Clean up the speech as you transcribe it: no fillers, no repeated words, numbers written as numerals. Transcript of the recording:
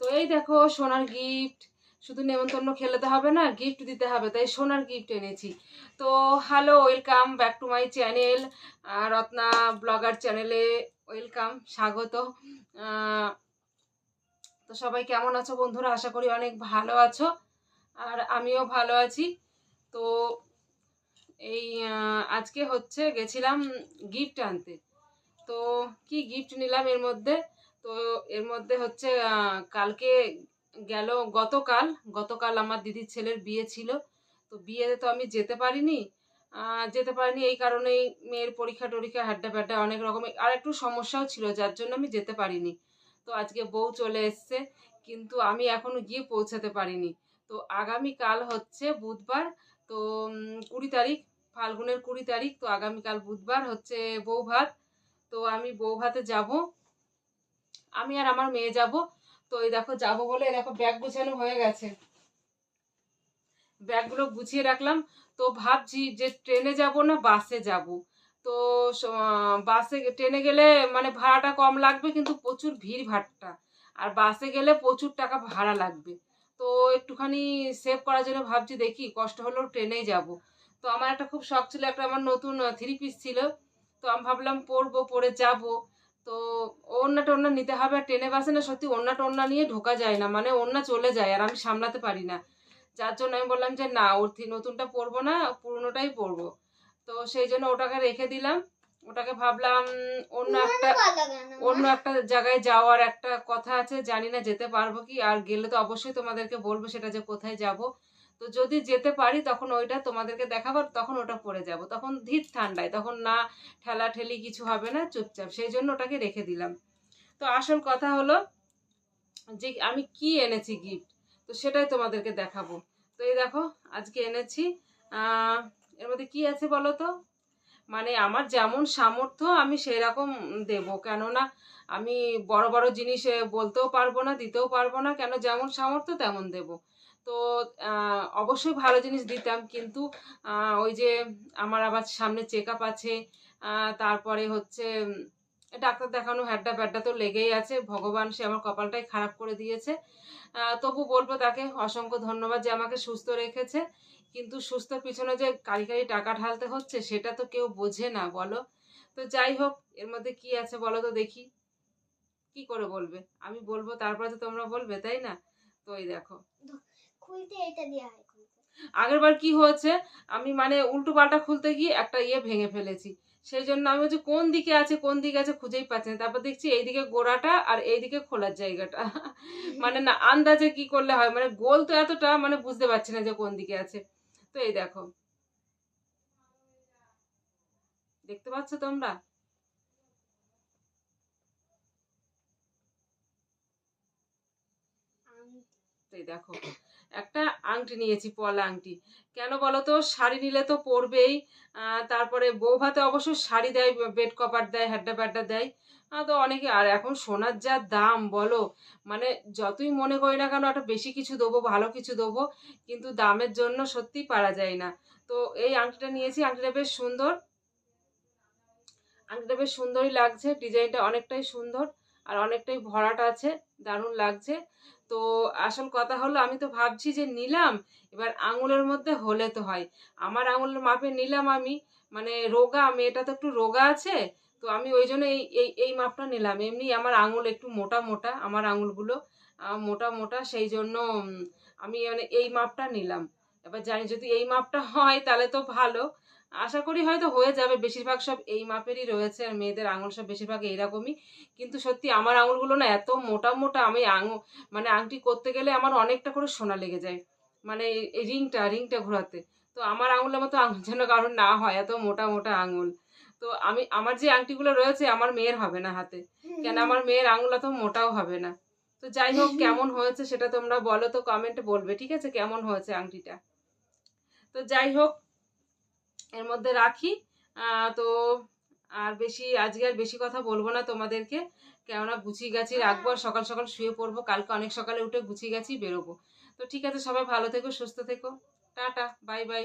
তো এই দেখো সোনার গিফট, শুধু নেমন্তন্ন খেলতে হবে না, গিফট দিতে হবে, তাই সোনার গিফট এনেছি। তো hello, welcome back to my channel, Ratna blogger চ্যানেলে ওয়েলকাম, স্বাগত। তো সবাই কেমন আছো বন্ধুরা? আশা করি অনেক ভালো আছো, আর আমিও ভালো আছি। তো এই আজকে হচ্ছে গেছিলাম গিফট আনতে। তো কি গিফট নিলাম এর মধ্যে, তো এর মধ্যে হচ্ছে কালকে গেল গতকাল গতকাল আমার দিদির ছেলের বিয়ে ছিল। তো বিয়েতে তো আমি যেতে পারিনি এই কারণেই, মেয়ের পরীক্ষা টরীক্ষা হাড্ডা ব্যাড্ডা অনেক রকমের আর একটু সমস্যাও ছিল, যার জন্য আমি যেতে পারিনি। তো আজকে বউ চলে এসছে, কিন্তু আমি এখনো গিয়ে পৌঁছাতে পারিনি। তো আগামীকাল হচ্ছে বুধবার, তো 20 তারিখ, ফাল্গুনের 20 তারিখ, তো আগামীকাল বুধবার হচ্ছে বউ ভাত। তো আমি বউ ভাতে যাব, আমি আর আমার মেয়ে যাব। তো এই দেখো যাব বলে এই দেখো ব্যাগ গুছানো হয়ে গেছে, ব্যাগগুলো গুছিয়ে রাখলাম। তো ভাবছি যে ট্রেনে যাব না বাসে যাব। তো বাসে ট্রেনে গেলে মানে ভাড়াটা কম লাগবে, কিন্তু প্রচুর ভিড় ভাট্টা, আর বাসে গেলে প্রচুর টাকা ভাড়া লাগবে। তো একটুখানি সেভ করার জন্য ভাবছি দেখি কষ্ট হলেও ট্রেনেই যাব। তো আমার একটা খুব শখ ছিল, একটা আমার নতুন 3 পিস ছিল, তো আমি ভাবলাম পরবো, পরে যাব। তো ওড়না টোড়না নিতে হবে, আর ট্রেনে বাসে না সত্যি ওড়না টোড়না নিয়ে ঢোকা যায় না, মানে ওড়না চলে যায় আর আমি সামলাতে পারি না। যার জন্য আমি বললাম যে না, ওর নতুনটা পরবো না, পুরনোটাই পরবো। তো সেই জন্য ওটাকে রেখে দিলাম। ওটাকে ভাবলাম অন্য একটা জায়গায় যাওয়ার একটা কথা আছে, জানি না যেতে পারবো কি, আর গেলে তো অবশ্যই তোমাদেরকে বলবো সেটা যে কোথায় যাব। তো যদি যেতে পারি তখন ওইটা তোমাদেরকে দেখাবো, তখন ওটা পরে যাব, তখন ধীর ঠান্ডায়, তখন না ঠেলা ঠেলি কিছু হবে না, চুপচাপ, সেই জন্য ওটাকে রেখে দিলাম। তো আসল কথা হলো যে আমি কি এনেছি গিফট, তো সেটাই তোমাদেরকে দেখাবো। তো এই দেখো আজকে এনেছি, এর মধ্যে কি আছে বলো তো। মানে আমার যেমন সামর্থ্য আমি সেই রকম দেব, কেননা আমি বড় বড় জিনিস বলতেও পারবো না, দিতেও পারবো না, কেন যেমন সামর্থ্য তেমন দেব। তো অবশ্যই ভালো জিনিস দিতাম, কিন্তু ওই যে আমার আবার সামনে চেক আপ আছে, তারপরে হচ্ছে ডাক্তার দেখানো হ্যাড্ডা ব্যাড্ডা তো লেগেই আছে, ভগবান সে আমার কপালটাই খারাপ করে দিয়েছে। তবু বলবো তাকে অসংখ্য ধন্যবাদ যে আমাকে সুস্থ রেখেছে, কিন্তু সুস্থর পিছনে যে কারি কারি টাকা ঢালতে হচ্ছে সেটা তো কেউ বোঝে না, বলো। তো যাই হোক, এর মধ্যে কি আছে বলো তো দেখি, কি করে বলবে, আমি বলবো তারপরে তো তোমরা বলবে, তাই না? তো এই দেখো, খুলতে এটা দেয়া হয়। আগের বার কি হয়েছে, আমি মানে উল্টো পাল্টা খুলতে গিয়ে একটা ভেঙে ফেলেছি, সেই জন্য আমি হচ্ছে কোন দিকে আছে কোন দিকে আছে খুঁজেই পাচ্ছি না, তারপর দেখছি এইদিকে গোড়াটা আর এইদিকে খোলার জায়গাটা মানে না আন্দাজে কি করলে হয়, মানে গোল তো এতটা, মানে বুঝতে পারছি না যে কোন দিকে আছে। তো এই দেখো, দেখতে পাচ্ছ তোমরা? তো এই দেখো একটা আংটি নিয়েছি, পলা আংটি। কেন বলো তো, শাড়ি নিলে তো পরবেই, তারপরে বউ ভাতে অবশ্য শাড়ি দেয়, বেড কভার দেয়, হ্যাড্ডা ব্যাড্ডা দেয়। তো অনেকে, আর এখন সোনার যা দাম বলো, মানে যতই মনে করি না কেন একটা বেশি কিছু দেবো, ভালো কিছু দেবো, কিন্তু দামের জন্য সত্যি পারা যায় না। তো এই আংটিটা নিয়েছি, আংটিটা বেশ সুন্দর, আংটিটা বেশ সুন্দরই লাগছে, ডিজাইনটা অনেকটাই সুন্দর, আর অনেকটাই ভরাট আছে, দারুণ লাগছে। তো আসল কথা হলো আমি তো ভাবছি যে নিলাম, এবার আঙুলের মধ্যে হলে তো হয়, আমার আঙুলের মাপে নিলাম আমি, মানে রোগা, মেয়েটা তো একটু রোগা আছে, তো আমি ওই জন্য এই এই এই মাপটা নিলাম। এমনি আমার আঙুল একটু মোটা মোটা, আমার আঙুলগুলো মোটা মোটা, সেই জন্য আমি মানে এই মাপটা নিলাম। এবার জানি যদি এই মাপটা হয় তাহলে তো ভালো, আশা করি হয়তো হয়ে যাবে, বেশিরভাগ সব এই মাপেরই রয়েছে, আর মেয়েদের আঙুল সব বেশিরভাগ এইরকমই। কিন্তু সত্যি আমার আঙুলগুলো না এত মোটা মোটা, আমি মানে আংটি করতে গেলে আমার অনেকটা করে সোনা লেগে যায়, মানে এই রিংটা ঘোরাতে। তো আমার আঙুলের মতো আঙুল যেন কারণ না হয়, এত মোটা মোটা আঙুল। তো আমার যে আংটিগুলো রয়েছে আমার মেয়ের হবে না হাতে, কেন আমার মেয়ের আঙুল এত মোটাও হবে না। তো যাই হোক, কেমন হয়েছে সেটা তোমরা বলো তো, কমেন্টে বলবে, ঠিক আছে, কেমন হয়েছে আংটিটা। তো যাই হোক, এর মধ্যে রাখি। তো আর আজকে আর বেশি কথা বলবো না তোমাদেরকে, কেননা গুছিয়ে গাছি রাখবো, আর সকাল সকাল শুয়ে পড়বো, কালকে অনেক সকালে উঠে গুছিয়ে গাছি বেরোবো। তো ঠিক আছে, সবাই ভালো থেকো, সুস্থ থেকো, টাটা, বাই বাই।